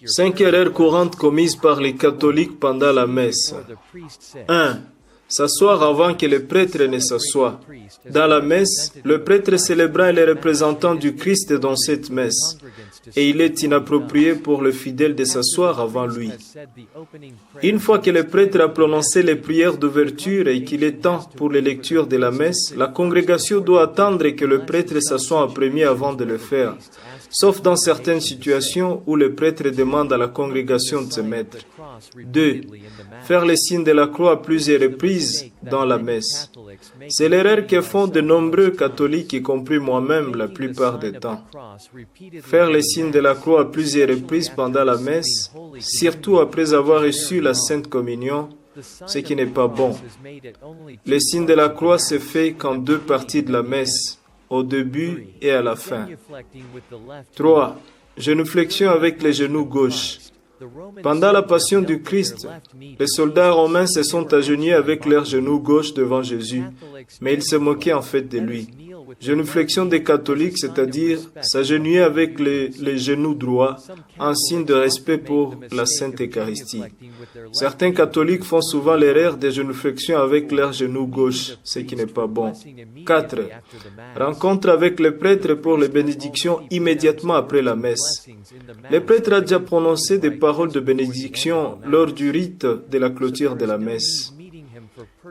5 erreurs courantes commises par les catholiques pendant la messe. 1. S'asseoir avant que le prêtre ne s'assoie. Dans la messe, le prêtre célébrant est le représentant du Christ dans cette messe, et il est inapproprié pour le fidèle de s'asseoir avant lui. Une fois que le prêtre a prononcé les prières d'ouverture et qu'il est temps pour les lectures de la messe, la congrégation doit attendre que le prêtre s'assoie en premier avant de le faire, sauf dans certaines situations où le prêtre demande à la congrégation de se mettre. 2. Faire le signe de la croix à plusieurs reprises dans la messe. C'est l'erreur que font de nombreux catholiques, y compris moi-même, la plupart du temps. Faire le signe de la croix à plusieurs reprises pendant la messe, surtout après avoir reçu la Sainte Communion, ce qui n'est pas bon. Le signe de la croix se fait qu'en 2 parties de la messe, au début et à la fin. 3. Genuflexion avec les genoux gauche. Pendant la passion du Christ, les soldats romains se sont agenouillés avec leurs genoux gauche devant Jésus, mais ils se moquaient en fait de lui. Genuflexion des catholiques, c'est-à-dire s'agenouiller avec les genoux droits, en signe de respect pour la Sainte Eucharistie. Certains catholiques font souvent l'erreur de genuflexion avec leurs genoux gauche, ce qui n'est pas bon. 4. Rencontre avec le prêtre pour les bénédictions immédiatement après la messe. Le prêtre a déjà prononcé des paroles de bénédiction lors du rite de la clôture de la messe.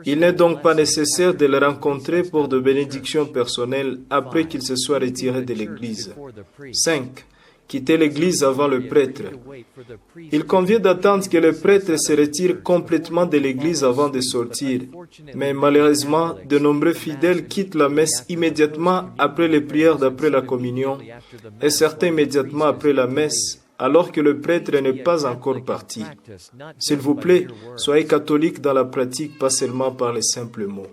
Il n'est donc pas nécessaire de le rencontrer pour de bénédictions personnelles après qu'il se soit retiré de l'Église. 5. Quitter l'Église avant le prêtre. Il convient d'attendre que le prêtre se retire complètement de l'Église avant de sortir. Mais malheureusement, de nombreux fidèles quittent la messe immédiatement après les prières d'après la communion et certains immédiatement après la messe, alors que le prêtre n'est pas encore parti. S'il vous plaît, soyez catholique dans la pratique, pas seulement par les simples mots.